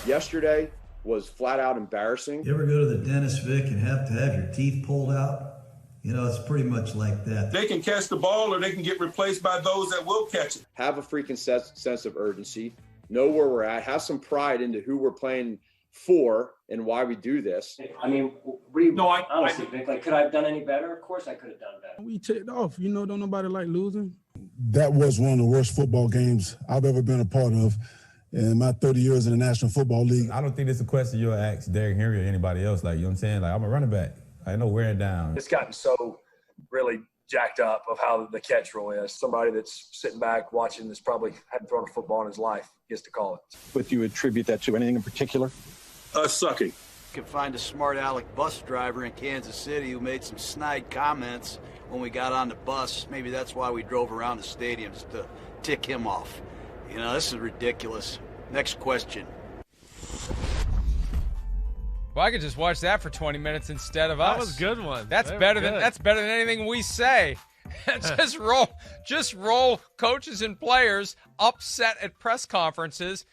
Yesterday was flat out embarrassing. You ever go to the dentist, Vic, and have to have your teeth pulled out? You know, it's pretty much like that. They can catch the ball or they can get replaced by those that will catch it. Have a freaking sense of urgency. Know where we're at. Have some pride into who we're playing for and why we do this. I mean, honestly, Vic, like, could I have done any better? Of course I could have done better. We ticked off. You know, don't nobody like losing. That was one of the worst football games I've ever been a part of in my 30 years in the National Football League. I don't think it's a question you'll ask Derrick Henry or anybody else. Like, you know what I'm saying? Like, I'm a running back. I know wearing down. It's gotten so really jacked up of how the catch rule is. Somebody that's sitting back watching this probably hadn't thrown a football in his life gets to call it. But you attribute that to anything in particular? Sucking. You can find a smart aleck bus driver in Kansas City who made some snide comments when we got on the bus. Maybe that's why we drove around the stadium, just to tick him off. You know, this is ridiculous. Next question. Well, I could just watch that for 20 minutes instead of us. That was a good one. That's better than anything we say. just roll coaches and players upset at press conferences.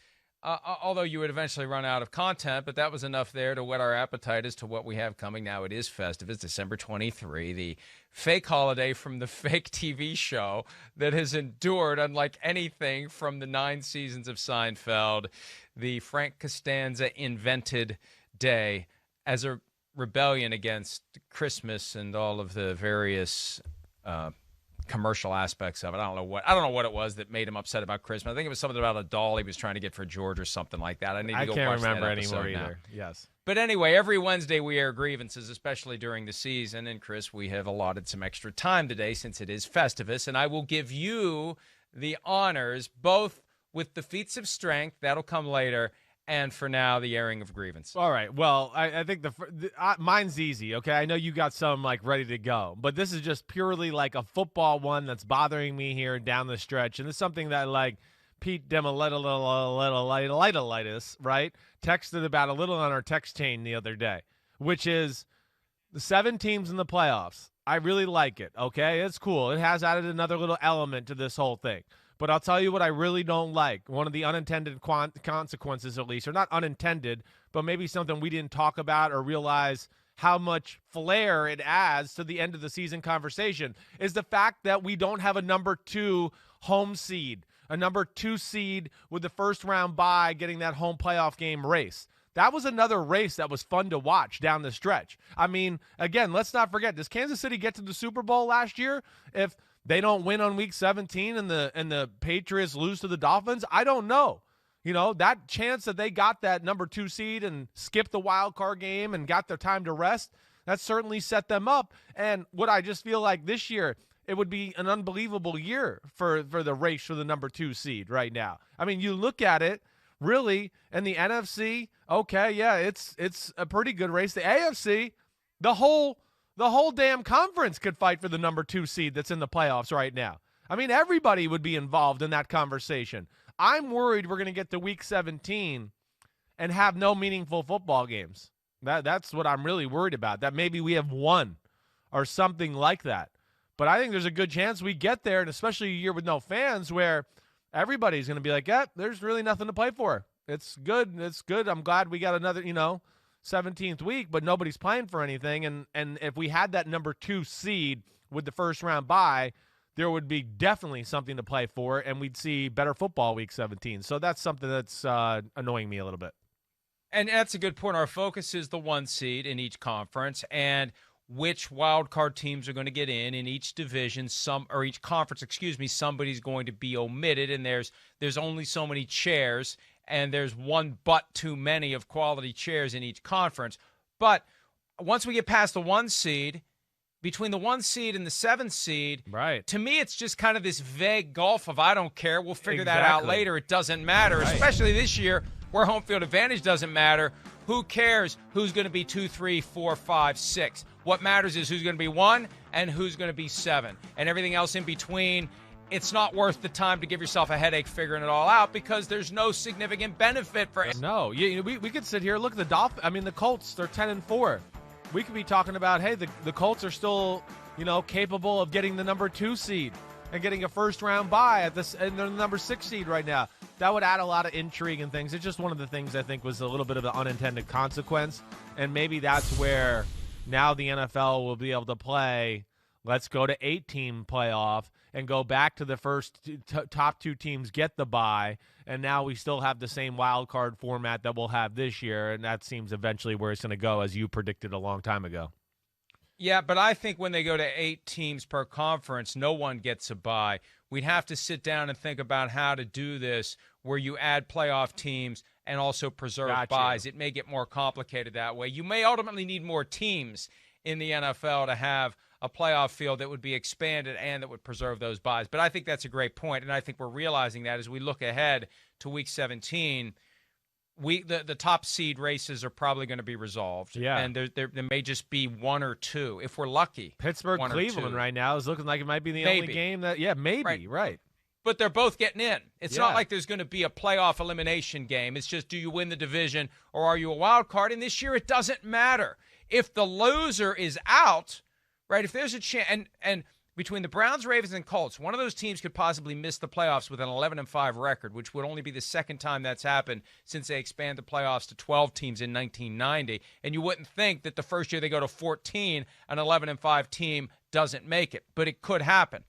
Although you would eventually run out of content, but that was enough there to whet our appetite as to what we have coming now. It is Festivus, December 23, the fake holiday from the fake TV show that has endured, unlike anything from the 9 seasons of Seinfeld, the Frank Costanza invented day as a rebellion against Christmas and all of the various commercial aspects of it. I don't know what it was that made him upset about Christmas. I think it was something about a doll he was trying to get for George or something like that. I can't remember anymore either. Yes. But anyway, every Wednesday we air grievances, especially during the season. And Chris, we have allotted some extra time today since it is Festivus, and I will give you the honors, both with the feats of strength, that'll come later, and for now, the airing of grievances. All right. Well, I think mine's easy, okay? I know you got some, like, ready to go. But this is just purely, like, a football one that's bothering me here down the stretch. And it's something that, like, Pete Demoletitis, right, texted about a little on our text chain the other day, which is the 7 teams in the playoffs. I really like it, okay? It's cool. It has added another little element to this whole thing. But I'll tell you what I really don't like. One of the unintended consequences, at least, or not unintended, but maybe something we didn't talk about or realize how much flair it adds to the end of the season conversation, is the fact that we don't have a number 2 home seed, a number 2 seed with the first round bye getting that home playoff game race. That was another race that was fun to watch down the stretch. I mean, again, let's not forget, does Kansas City get to the Super Bowl last year if they don't win on week 17 and the Patriots lose to the Dolphins? I don't know. You know, that chance that they got that number 2 seed and skipped the wild card game and got their time to rest, that certainly set them up. And what I just feel like this year, it would be an unbelievable year for the race for the number 2 seed right now. I mean, you look at it, really, and the NFC, okay, yeah, it's a pretty good race. The AFC, the whole damn conference could fight for the number 2 seed that's in the playoffs right now. I mean, everybody would be involved in that conversation. I'm worried we're going to get to week 17 and have no meaningful football games. That's what I'm really worried about, that maybe we have one or something like that. But I think there's a good chance we get there, and especially a year with no fans where everybody's going to be like, there's really nothing to play for. It's good. It's good. I'm glad we got another, 17th week, but nobody's playing for anything. And if we had that number 2 seed with the first round bye, there would be definitely something to play for, and we'd see better football week 17. So that's something that's annoying me a little bit. And that's a good point. Our focus is the 1 seed in each conference and which wild card teams are going to get in each division, each conference, somebody's going to be omitted, and there's only so many chairs, and there's one but too many of quality chairs in each conference. But once we get past the 1 seed, between the 1 seed and the 7 seed, right, to me it's just kind of this vague gulf of I don't care, we'll figure that out later, it doesn't matter, right. Especially this year where home field advantage doesn't matter. Who cares who's going to be 2, 3, 4, 5, 6? What matters is who's going to be 1 and who's going to be 7. And everything else in between, it's not worth the time to give yourself a headache figuring it all out because there's no significant benefit for it. No, we could sit here, look at the Dolphins. I mean, the Colts, they're 10-4. We could be talking about, hey, the Colts are still, capable of getting the number 2 seed and getting a first-round bye and they're the number 6 seed right now. that would add a lot of intrigue and things. It's just one of the things I think was a little bit of an unintended consequence, and maybe that's where now the NFL will be able to play, let's go to 8-team playoff and go back to the first top 2 teams get the bye, and now we still have the same wild card format that we'll have this year, and that seems eventually where it's going to go, as you predicted a long time ago. Yeah, but I think when they go to 8 teams per conference, no one gets a bye. We'd have to sit down and think about how to do this where you add playoff teams and also preserve buys. It may get more complicated that way. You may ultimately need more teams in the NFL to have a playoff field that would be expanded and that would preserve those buys. But I think that's a great point, and I think we're realizing that as we look ahead to Week 17, the top seed races are probably going to be resolved. Yeah. And there may just be 1 or 2, if we're lucky. Pittsburgh-Cleveland right now is looking like it might be the only game that – maybe, right. But they're both getting in. It's not like there's going to be a playoff elimination game. It's just, do you win the division or are you a wild card? And this year it doesn't matter. If the loser is out, right, if there's a chance – and between the Browns, Ravens, and Colts, one of those teams could possibly miss the playoffs with an 11-5 record, which would only be the second time that's happened since they expanded the playoffs to 12 teams in 1990. And you wouldn't think that the first year they go to 14, an 11-5 team doesn't make it, but it could happen.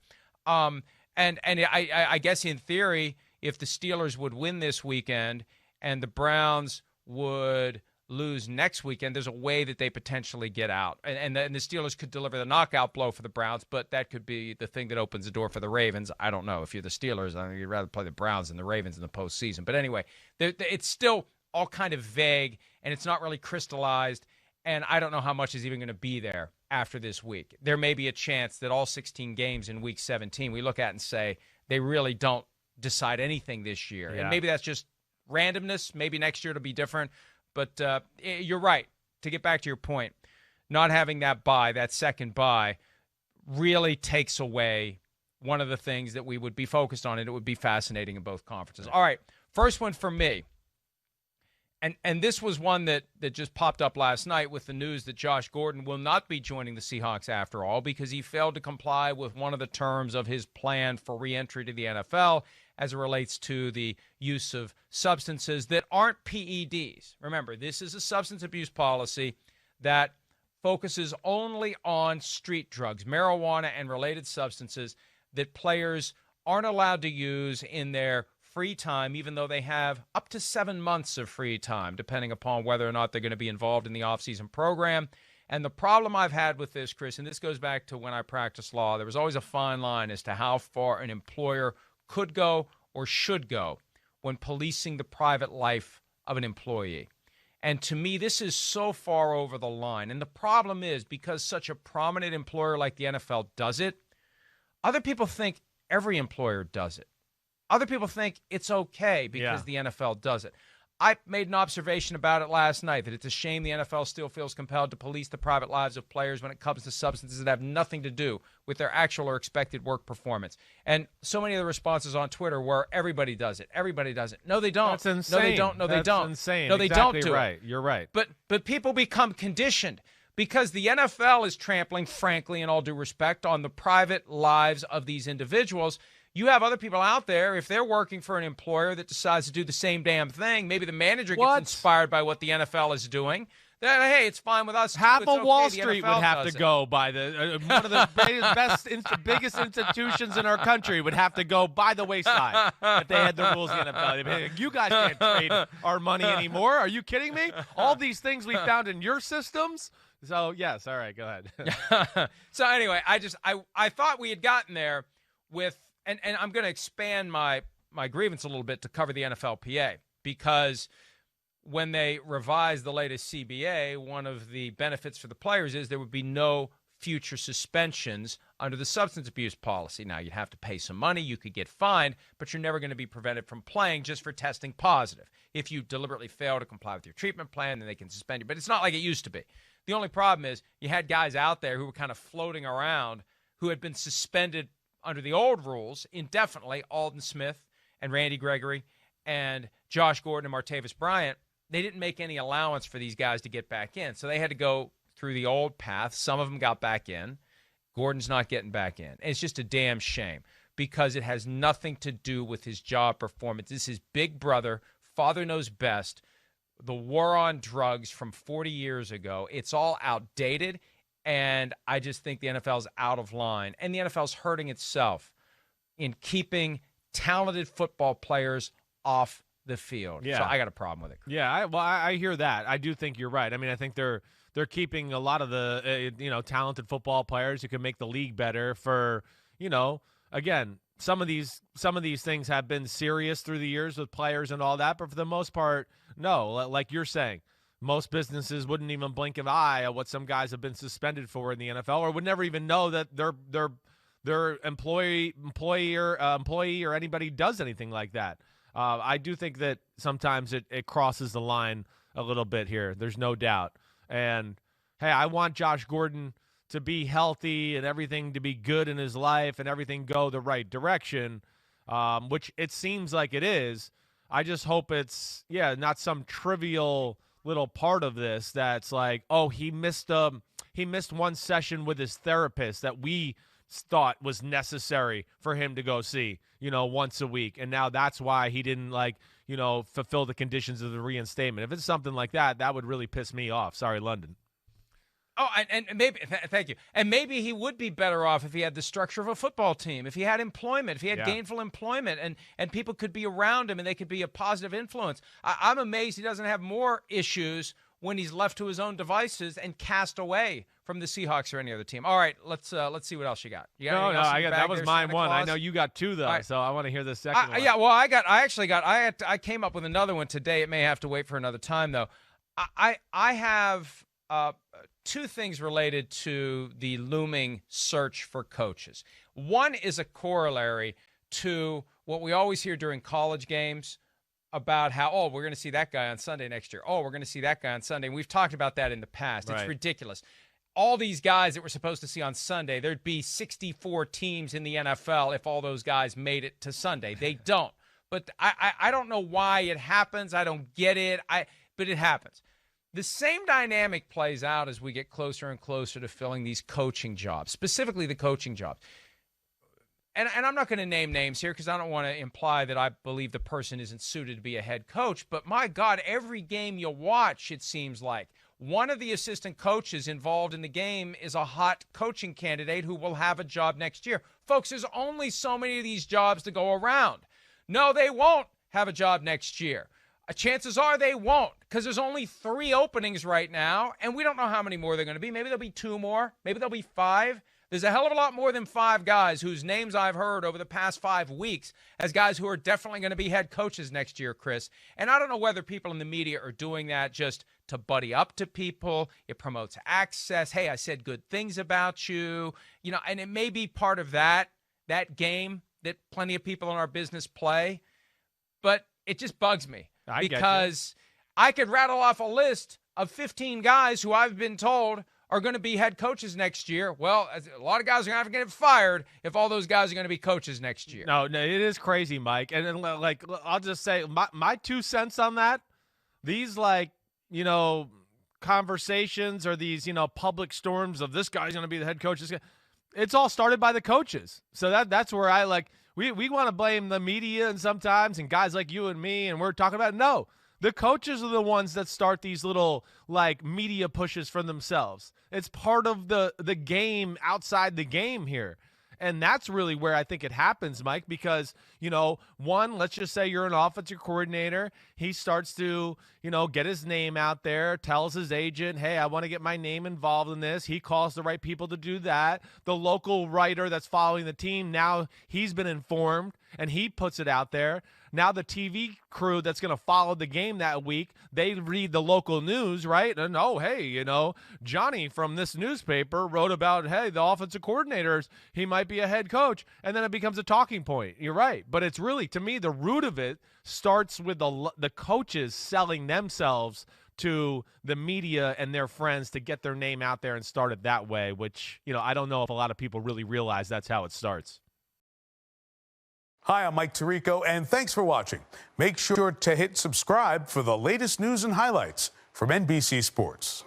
And I guess in theory, if the Steelers would win this weekend and the Browns would lose next weekend, there's a way that they potentially get out. And the Steelers could deliver the knockout blow for the Browns, but that could be the thing that opens the door for the Ravens. I don't know. If you're the Steelers, I think you'd rather play the Browns than the Ravens in the postseason. But anyway, it's still all kind of vague, and it's not really crystallized, and I don't know how much is even going to be there after this week. There may be a chance that all 16 games in Week 17 we look at and say they really don't decide anything this year. Yeah. And maybe that's just randomness. Maybe next year it'll be different. But you're right. To get back to your point, not having that bye, that second bye, really takes away one of the things that we would be focused on, and it would be fascinating in both conferences. All right, first one for me. And this was one that just popped up last night with the news that Josh Gordon will not be joining the Seahawks after all because he failed to comply with one of the terms of his plan for re-entry to the NFL as it relates to the use of substances that aren't PEDs. Remember, this is a substance abuse policy that focuses only on street drugs, marijuana and related substances that players aren't allowed to use in their free time, even though they have up to 7 months of free time, depending upon whether or not they're going to be involved in the offseason program. And the problem I've had with this, Chris, and this goes back to when I practiced law, there was always a fine line as to how far an employer could go or should go when policing the private life of an employee. And to me, this is so far over the line. And the problem is, because such a prominent employer like the NFL does it, other people think every employer does it. Other people think it's okay because the NFL does it. I made an observation about it last night, that it's a shame the NFL still feels compelled to police the private lives of players when it comes to substances that have nothing to do with their actual or expected work performance. And so many of the responses on Twitter were, everybody does it. Everybody does it. No, they don't. That's insane. No, they don't. No, they don't. That's insane. No, they exactly don't do right. it. You're right. But people become conditioned because the NFL is trampling, frankly, in all due respect, on the private lives of these individuals. You have other people out there, if they're working for an employer that decides to do the same damn thing, maybe the manager gets inspired by what the NFL is doing. Then, hey, it's fine with us. Half of Wall Street would have to go by the one of the biggest institutions in our country would have to go by the wayside if they had the rules of the NFL. They'd be like, you guys can't trade our money anymore. Are you kidding me? All these things we found in your systems. So yes, all right, go ahead. So anyway, I thought we had gotten there with. And I'm going to expand my grievance a little bit to cover the NFLPA, because when they revised the latest CBA, one of the benefits for the players is there would be no future suspensions under the substance abuse policy. Now, you'd have to pay some money. You could get fined, but you're never going to be prevented from playing just for testing positive. If you deliberately fail to comply with your treatment plan, then they can suspend you. But it's not like it used to be. The only problem is you had guys out there who were kind of floating around who had been suspended under the old rules indefinitely. Alden Smith and Randy Gregory and Josh Gordon and Martavis Bryant, they didn't make any allowance for these guys to get back in. So they had to go through the old path. Some of them got back in. Gordon's not getting back in. It's just a damn shame because it has nothing to do with his job performance. This is Big Brother, Father Knows Best, the war on drugs from 40 years ago. It's all outdated, and I just think the NFL is out of line. And the NFL is hurting itself in keeping talented football players off the field. Yeah. So I got a problem with it. Yeah, I hear that. I do think you're right. I mean, I think they're keeping a lot of the talented football players who can make the league better for, again, some of these things have been serious through the years with players and all that, but for the most part, no. Like you're saying, most businesses wouldn't even blink an eye at what some guys have been suspended for in the NFL, or would never even know that their employee or anybody does anything like that. I do think that sometimes it crosses the line a little bit here. There's no doubt. And, hey, I want Josh Gordon to be healthy and everything to be good in his life and everything go the right direction, which it seems like it is. I just hope it's, not some trivial little part of this that's like, oh, he missed one session with his therapist that we thought was necessary for him to go see, once a week. And now that's why he didn't fulfill the conditions of the reinstatement. If it's something like that, that would really piss me off. Sorry, London. Oh, and maybe, thank you. And maybe he would be better off if he had the structure of a football team, if he had employment, if he had gainful employment, and people could be around him and they could be a positive influence. I'm amazed he doesn't have more issues when he's left to his own devices and cast away from the Seahawks or any other team. All right, let's see what else you got. You got that was mine one. I know you got two though, right. So I want to hear the second one. Yeah, well, I came up with another one today. It may have to wait for another time though. I have two things related to the looming search for coaches. One is a corollary to what we always hear during college games about how, we're going to see that guy on Sunday next year. We're going to see that guy on Sunday. And we've talked about that in the past. Right. It's ridiculous. All these guys that we're supposed to see on Sunday, there'd be 64 teams in the NFL if all those guys made it to Sunday. They don't. But I don't know why it happens. I don't get it. But it happens. The same dynamic plays out as we get closer and closer to filling these coaching jobs, specifically the coaching jobs. And I'm not going to name names here because I don't want to imply that I believe the person isn't suited to be a head coach. But my God, every game you watch, it seems like one of the assistant coaches involved in the game is a hot coaching candidate who will have a job next year. Folks, there's only so many of these jobs to go around. No, they won't have a job next year. Chances are they won't because there's only 3 openings right now, and we don't know how many more they're going to be. Maybe there'll be 2 more. Maybe there'll be 5. There's a hell of a lot more than 5 guys whose names I've heard over the past 5 weeks as guys who are definitely going to be head coaches next year, Chris. And I don't know whether people in the media are doing that just to buddy up to people. It promotes access. Hey, I said good things about you. And it may be part of that game that plenty of people in our business play. But it just bugs me because I could rattle off a list of 15 guys who I've been told are going to be head coaches next year. Well, a lot of guys are going to have to get fired if all those guys are going to be coaches next year. No, it is crazy, Mike. And then, I'll just say my 2 cents on that. These conversations or these public storms of this guy's going to be the head coach. It's all started by the coaches. So that's where I we want to blame the media and sometimes and guys like you and me, and we're talking about no. The coaches are the ones that start these little media pushes for themselves. It's part of the game outside the game here. And that's really where I think it happens, Mike, because, one, let's just say you're an offensive coordinator. He starts to, get his name out there, tells his agent, hey, I want to get my name involved in this. He calls the right people to do that. The local writer that's following the team, now he's been informed and he puts it out there. Now the TV crew that's going to follow the game that week, they read the local news, right? And, hey, Johnny from this newspaper wrote about, hey, the offensive coordinators, he might be a head coach. And then it becomes a talking point. You're right. But it's really, to me, the root of it starts with the coaches selling themselves to the media and their friends to get their name out there and start it that way, which, I don't know if a lot of people really realize that's how it starts. Hi, I'm Mike Tirico, and thanks for watching. Make sure to hit subscribe for the latest news and highlights from NBC Sports.